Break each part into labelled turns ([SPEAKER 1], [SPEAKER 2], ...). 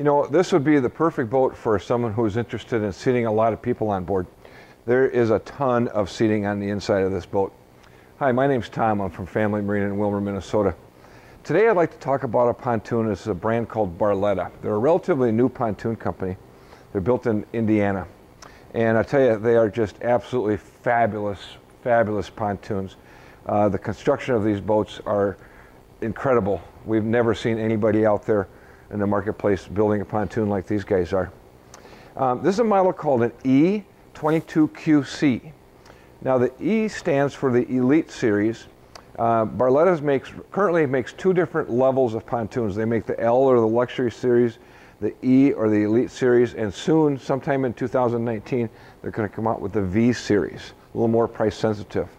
[SPEAKER 1] You know, this would be the perfect boat for someone who's interested in seating a lot of people on board. There is a ton of seating on the inside of this boat. Hi, my name's Tom. I'm from Family Marine in Willmar, Minnesota. Today I'd like to talk about a pontoon. This is a brand called Barletta. They're a relatively new pontoon company. They're built in Indiana. And I tell you, they are just absolutely fabulous, fabulous pontoons. The construction of these boats are incredible. We've never seen anybody out there in the marketplace building a pontoon like these guys are. This is a model called an E22QC. Now the E stands for the Elite Series. Barletta currently makes two different levels of pontoons. They make the L or the Luxury Series, the E or the Elite Series, and soon, sometime in 2019, they're going to come out with the V Series, a little more price sensitive.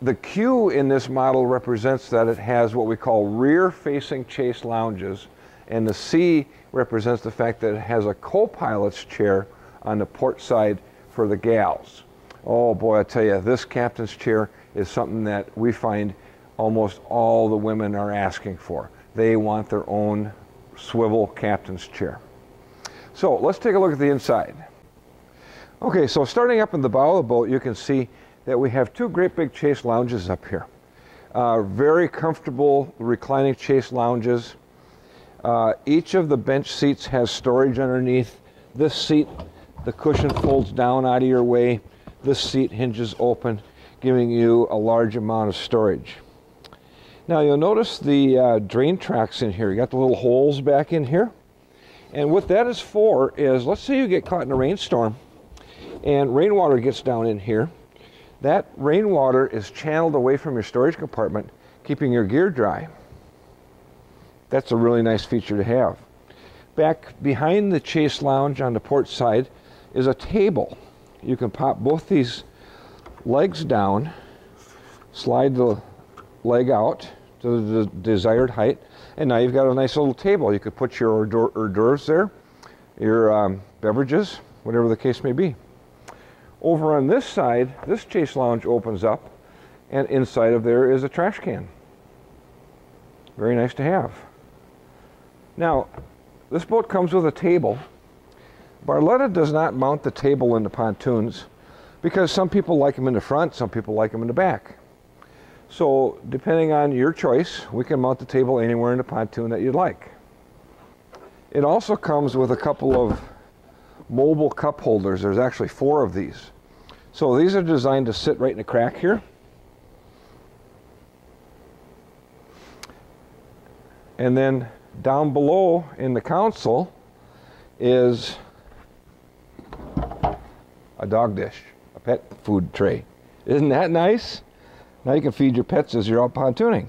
[SPEAKER 1] The Q in this model represents that it has what we call rear-facing chase lounges, and the C represents the fact that it has a co-pilot's chair on the port side for the gals. Oh boy, I tell you, this captain's chair is something that we find almost all the women are asking for. They want their own swivel captain's chair. So let's take a look at the inside. Okay, so starting up in the bow of the boat, you can see that we have two great big chase lounges up here. Very comfortable reclining chase lounges. Each of the bench seats has storage underneath. This seat, the cushion folds down out of your way. This seat hinges open, giving you a large amount of storage. Now you'll notice the drain tracks in here. You got the little holes back in here. And what that is for is, let's say you get caught in a rainstorm and rainwater gets down in here. That rainwater is channeled away from your storage compartment, keeping your gear dry. That's a really nice feature to have. Back behind the chase lounge on the port side is a table. You can pop both these legs down, slide the leg out to the desired height, and now you've got a nice little table. You could put your hors d'oeuvres there, your beverages, whatever the case may be. Over on this side, this chase lounge opens up, and inside of there is a trash can. Very nice to have. Now, this boat comes with a table. Barletta does not mount the table in the pontoons because some people like them in the front, some people like them in the back. So, depending on your choice, we can mount the table anywhere in the pontoon that you'd like. It also comes with a couple of mobile cup holders. There's actually 4 of these. So these are designed to sit right in the crack here. And then down below in the console is a dog dish, a pet food tray. Isn't that nice? Now you can feed your pets as you're out pontooning.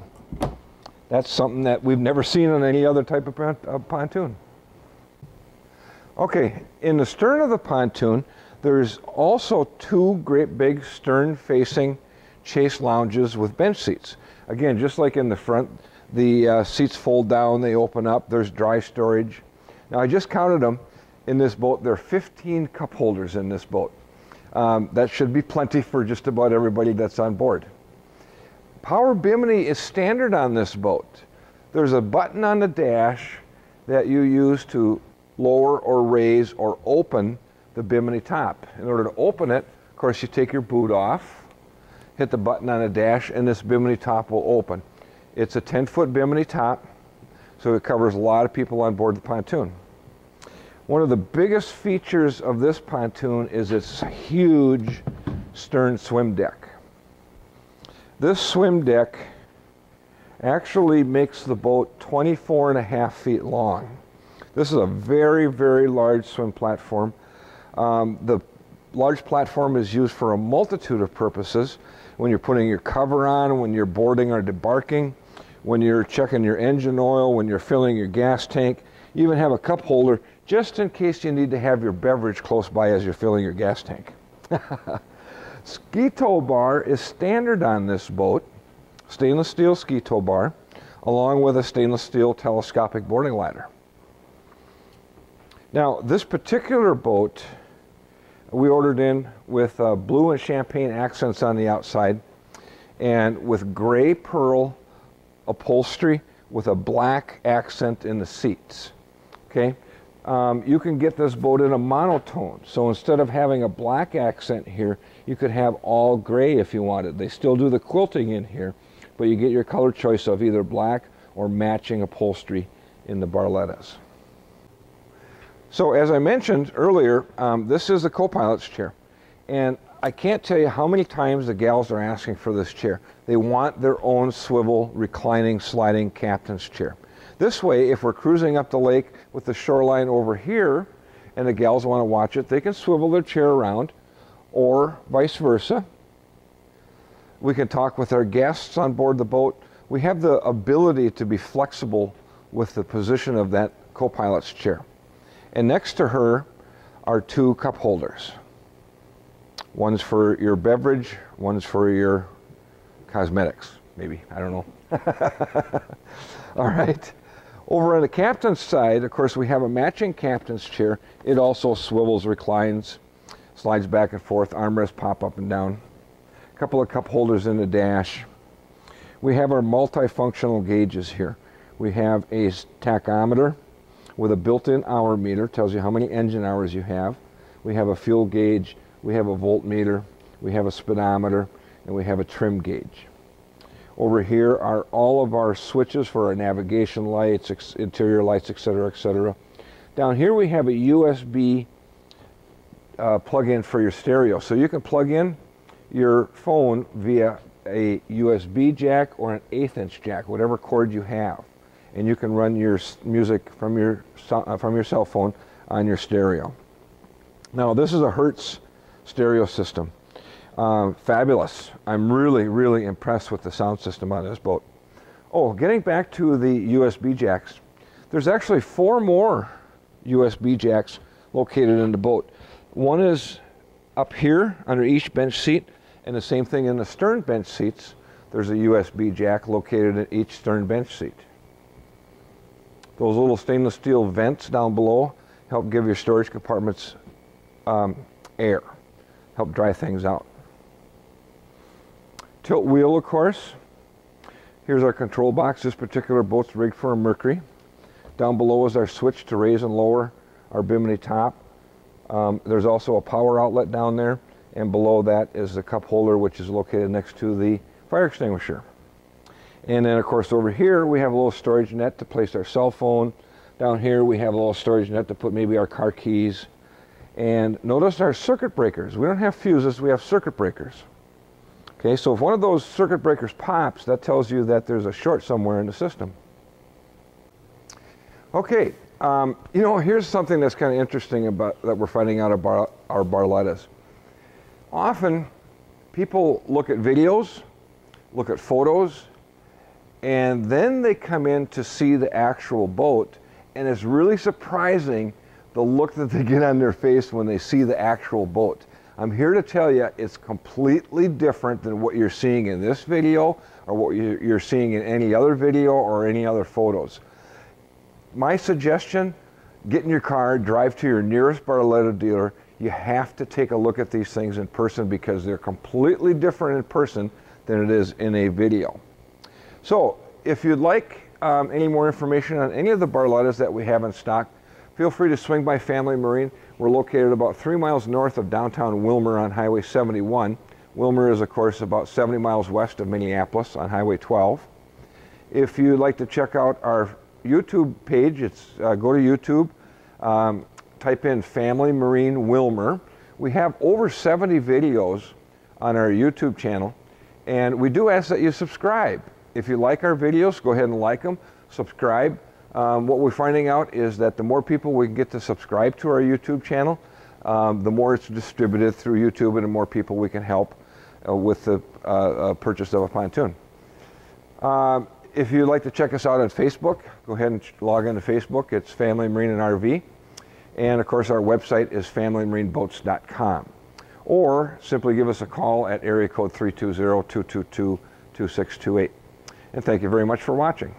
[SPEAKER 1] That's something that we've never seen on any other type of pontoon. Okay, in the stern of the pontoon, there's also 2 great big stern-facing chase lounges with bench seats. Again, just like in the front, the seats fold down, they open up, there's dry storage. Now I just counted them in this boat. There are 15 cup holders in this boat. That should be plenty for just about everybody that's on board. Power Bimini is standard on this boat. There's a button on the dash that you use to lower or raise or open the Bimini top. In order to open it, of course, you take your boot off, hit the button on the dash, and this Bimini top will open. It's a 10-foot Bimini top, so it covers a lot of people on board the pontoon. One of the biggest features of this pontoon is its huge stern swim deck. This swim deck actually makes the boat 24.5 feet long. This is a very, very large swim platform. The large platform is used for a multitude of purposes. When you're putting your cover on, when you're boarding or debarking, when you're checking your engine oil, when you're filling your gas tank. You even have a cup holder just in case you need to have your beverage close by as you're filling your gas tank. Ski tow bar is standard on this boat, stainless steel ski tow bar, along with a stainless steel telescopic boarding ladder. Now, this particular boat we ordered in with blue and champagne accents on the outside and with gray pearl upholstery with a black accent in the seats. Okay, you can get this boat in a monotone. So instead of having a black accent here, you could have all gray if you wanted. They still do the quilting in here, but you get your color choice of either black or matching upholstery in the Barlettas. So as I mentioned earlier, this is the co-pilot's chair. And I can't tell you how many times the gals are asking for this chair. They want their own swivel, reclining, sliding captain's chair. This way, if we're cruising up the lake with the shoreline over here and the gals want to watch it, they can swivel their chair around, or vice versa. We can talk with our guests on board the boat. We have the ability to be flexible with the position of that co-pilot's chair. And next to her are two cup holders. One's for your beverage, one's for your cosmetics, maybe, I don't know. All right. Over on the captain's side, of course, we have a matching captain's chair. It also swivels, reclines, slides back and forth, armrests pop up and down. A couple of cup holders in the dash. We have our multifunctional gauges here. We have a tachometer with a built-in hour meter, tells you how many engine hours you have. We have a fuel gauge, we have a voltmeter, we have a speedometer, and we have a trim gauge. Over here are all of our switches for our navigation lights, interior lights, etc., etc. Down here we have a USB plug-in for your stereo. So you can plug in your phone via a USB jack or an 1/8 inch jack, whatever cord you have. And you can run your music from your cell phone on your stereo. Now this is a Hertz stereo system. Fabulous. I'm really, really impressed with the sound system on this boat. Oh, getting back to the USB jacks, there's actually 4 more USB jacks located in the boat. One is up here under each bench seat, and the same thing in the stern bench seats. There's a USB jack located in each stern bench seat. Those little stainless steel vents down below help give your storage compartments air, help dry things out. Tilt wheel, of course. Here's our control box. This particular boat's rigged for a Mercury. Down below is our switch to raise and lower our Bimini top. There's also a power outlet down there, and below that is the cup holder, which is located next to the fire extinguisher. And then, of course, over here we have a little storage net to place our cell phone. Down here we have a little storage net to put maybe our car keys. And notice our circuit breakers. We don't have fuses, we have circuit breakers. Okay, so if one of those circuit breakers pops, that tells you that there's a short somewhere in the system. Okay, you know, here's something that's kind of interesting about that we're finding out about our Barlettas. Often people look at videos, look at photos, and then they come in to see the actual boat, and it's really surprising the look that they get on their face when they see the actual boat. I'm here to tell you it's completely different than what you're seeing in this video or what you're seeing in any other video or any other photos. My suggestion, get in your car, drive to your nearest Barletta dealer. You have to take a look at these things in person because they're completely different in person than it is in a video. So if you'd like any more information on any of the Barlettas that we have in stock, feel free to swing by Family Marine. We're located about 3 miles north of downtown Willmar on Highway 71. Willmar is, of course, about 70 miles west of Minneapolis on Highway 12. If you'd like to check out our YouTube page, it's go to YouTube, type in Family Marine Willmar. We have over 70 videos on our YouTube channel, and we do ask that you subscribe. If you like our videos, go ahead and like them, subscribe. What we're finding out is that the more people we can get to subscribe to our YouTube channel, the more it's distributed through YouTube and the more people we can help with the purchase of a pontoon. If you'd like to check us out on Facebook, go ahead and log into Facebook. It's Family Marine and RV. And of course our website is familymarineboats.com. Or simply give us a call at area code 320-222-2628. And thank you very much for watching.